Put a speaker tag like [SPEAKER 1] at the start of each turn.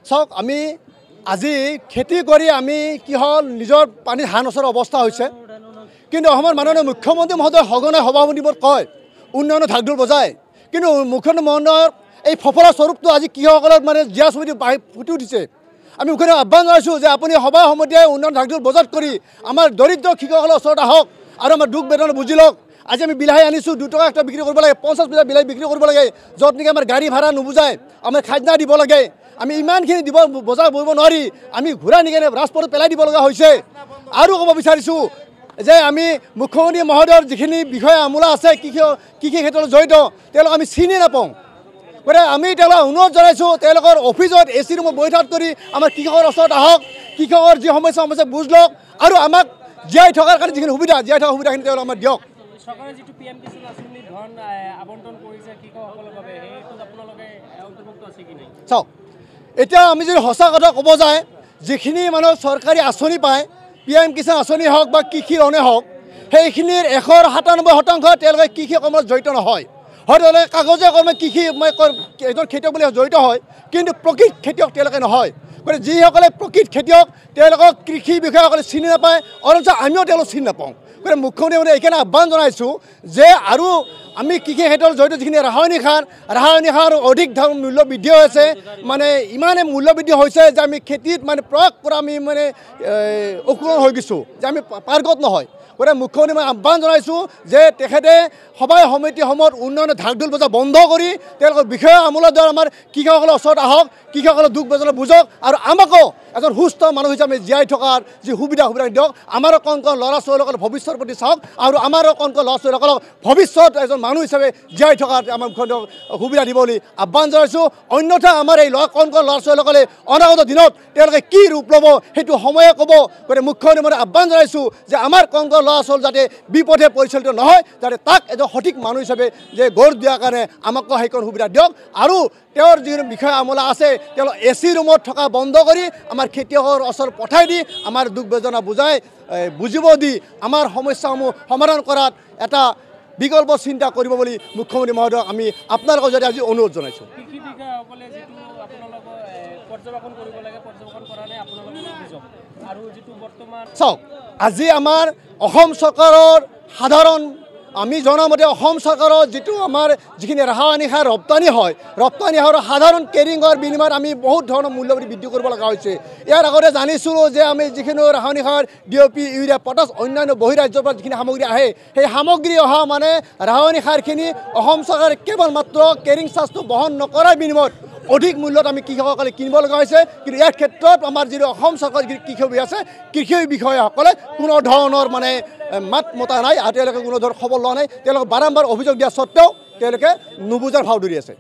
[SPEAKER 1] চাওক আমি আজি খেতি কৰি আমি কি হ'ল নিজৰ পানীৰ হাঁহ নচৰা অৱস্থা হৈছে কিন্তু অসমৰ মাননীয় মুখ্যমন্ত্ৰী মহোদয় সঘনাই সভাপতিবোৰত কয় উন্নয়নৰ ঢাকঢোল বজায় কিন্তু মুখ্যমন্ত্ৰী মহোদয়ৰ এই ফফলা স্বৰূপটো আজি কৃষকসকলৰ মানে জীয়া স্মৃতি ফুটি উঠিছে আমি মুখ্যমন্ত্ৰীক আহ্বান জনাইছোঁ যে আপুনি সভা সমিতিয়ে উন্নয়ন ঢাকঢোল বজাত কৰি আমাৰ দৰিদ্ৰ কৃষকসকলৰ ওচৰত আহক আৰু আমাৰ দুখ বেদনা বুজি লওক আজি আমি বিলাহী আনিছোঁ 2 টকা একটা বিক্ৰী কৰিব লাগে 50 পইচা বিলাহী বিক্ৰী কৰিব লাগে য'ত নেকি আমাৰ গাড়ী ভাড়া নুবুজায় আমাৰ খাজনা দিব লাগে আমি ইমানখিনি দিব বজাৰ বহিব নোৱাৰি আমি ঘূৰাই নিকেনে ৰাজপথত পেলাই দিব লগা হৈছে আৰু ক'ব বিচাৰিছোঁ যে আমি মুখ্যমন্ত্ৰী মহোদয়ৰ যিখিনি বিষয় আমোলা আছে কৃষি ক্ষেত্ৰত জড়িত তেওঁলোক আমি চিনি নাপাওঁ গতিকে আমি তেওঁলোকক অনুৰোধ জনাইছোঁ তেওঁলোকৰ অফিচত AC ৰুমত বৈঠক কৰি আমাৰ কৃষকৰ ওচৰত আহক কৃষকৰ যি সমস্যা বুজ লওক আৰু আমাক জীয়াই থকাৰ কাৰণে যিখিনি সুবিধা জীয়াই থকাৰ সুবিধাখিনি তেওঁলোক আমাক দিয়ক
[SPEAKER 2] চৰকাৰে যিটো PM কিষাণ আঁচনি ধন আবণ্টন কৰিছে কৃষকসকলৰ বাবে সেইটো আপোনালোকে অন্তৰ্ভুক্ত আছে কি নাই
[SPEAKER 1] চাওক এতিয়া আমি যদি সঁচা কথা ক'ব যায় যিখিনি মানুহৰ চৰকাৰী আঁচনি পায় PM কিষাণ আঁচনি হওক বা কৃষি ঋণে হওক সেইখিনিৰ 197% তেওঁলোকে কৃষি কৰ্মত জড়িত নহয় হয়তো কাগজে কৰ্মে কৃষি এজন খেতিয়ক বুলি জড়িত হয় কিন্তু প্ৰকৃত খেতিয়ক তেওঁলোকে নহয় গতিকে যিসকলে প্ৰকৃত খেতিয়ক তেওঁলোকক কৃষি বিষয়াসকলে চিনি নাপায় অথচ আমিও তেওঁলোক চিনি নাপাওঁ গতিকে মুখ্যমন্ত্ৰী এইকাৰণে আহ্বান জনাইছোঁ যে আৰু আমি কৃষি ক্ষেত্ৰত জড়িত যিখিনি ৰাসায়নিক সাৰ অধিক মূল্য বৃদ্ধি হৈছে মানে ইমানেই মূল্য বৃদ্ধি হৈছে যে আমি খেতিত মানে প্ৰয়োগ কৰা আমি মানে অসুৰ হৈ গৈছোঁ যে আমি পাৰ্গত নহয় গতিকে মুখ্যমন্ত্ৰী মই আহ্বান জনাইছোঁ যে তেখেতে সভা সমিতিসমূহত উন্নয়নৰ ঢাকঢোল বজা বন্ধ কৰি তেওঁলোকৰ বিষয় আমোলৰ দ্বাৰা আমাৰ কৃষকসকলৰ ওচৰত আহক কৃষকসকলৰ দুখ বেদনা বুজক আৰু আমাকো এজন সুস্থ মানুহ হিচাপে জীয়াই থকাৰ যি সুবিধা দিয়ক আমাৰো কণ ল'ৰা ছোৱালীসকলৰ ভৱিষ্যতৰ প্ৰতি চাওক আৰু আমাৰো কণ ল'ৰা ছোৱালীসকলক ভৱিষ্যত এজন মানুহ হিচাপে জীয়াই থকাৰ আমাৰ মুখ্যমন্ত্ৰীক সুবিধা দিব বুলি আহ্বান জনাইছোঁ অন্যথা আমাৰ এই কণ ল'ৰা ছোৱালীসকলে অনাগত দিনত তেওঁলোকে কি ৰূপ ল'ব সেইটো সময়ে ক'ব গতিকে মুখ্যমন্ত্ৰী মই আহ্বান জনাইছোঁ যে আমাৰ কণ ল'ৰা ছোৱালী যাতে বিপথে পৰিচালিত নহয় যাতে তাক এজন সঠিক মানুহ হিচাপে যে গঢ় দিয়াৰ কাৰণে আমাকো সেইকণ সুবিধা দিয়ক আৰু তেওঁৰ যিখিনি বিষয় আমোলা আছে তেওঁলোক AC ৰুমত থকা বন্ধ কৰি আমাৰ খেতিয়কৰ ওচৰত পঠাই দি আমাৰ দুখ বেদনা বুজিব দি আমাৰ সমস্যাসমূহ সমাধান কৰাত এটা বিকল্প চিন্তা কৰিব বুলি মুখ্যমন্ত্ৰী মহোদয়ক আমি আপোনালোকৰ জৰিয়তে আজি অনুৰোধ জনাইছোঁ
[SPEAKER 2] কৃষি বিষয়াসকলে যিটো আপোনালোকক পৰ্যবেক্ষণ কৰিব লাগে পৰ্যবেক্ষণ কৰা নাই আপোনালোকৰ অভিযোগ আৰু যিটো বৰ্তমান
[SPEAKER 1] চাওক আজি আমাৰ অসম চৰকাৰৰ সাধাৰণ আমি জনামতে অসম চৰকাৰৰ যিটো আমাৰ যিখিনি ৰাসায়নিক সাৰ ৰপ্তানি হয় ৰপ্তানি সাৰৰ সাধাৰণ কেৰিঙৰ বিনিময়ত আমি বহুত ধৰণৰ মূল্যবৃদ্ধি বৃদ্ধি কৰিব লগা হৈছে ইয়াৰ আগতে জানিছিলোঁ যে আমি যিখিনি ৰাসায়নিক সাৰ DAP ইউৰিয়া পটাছ অন্যান্য বহিৰাজ্যৰ পৰা যিখিনি সামগ্ৰী আহে সেই সামগ্ৰী অহা মানে ৰাসায়নিক সাৰখিনি অসম চৰকাৰে কেৱল মাত্ৰ কেৰিং চাৰ্জটো বহন নকৰাৰ বিনিময়ত অধিক মূল্যত আমি কৃষকসকলে কিনিব লগা হৈছে কিন্তু ইয়াৰ ক্ষেত্ৰত আমাৰ যিটো অসম চৰকাৰৰ যিটো কৃষি বিষয়া আছে কৃষি বিষয়াসকলে কোনো ধৰণৰ মানে মাত মতা নাই আৰু তেওঁলোকে কোনো ধৰণৰ খবৰ লোৱা নাই তেওঁলোকে বাৰম্বাৰ অভিযোগ দিয়া স্বত্বেও তেওঁলোকে নুবুজাৰ ভাও ধৰি আছে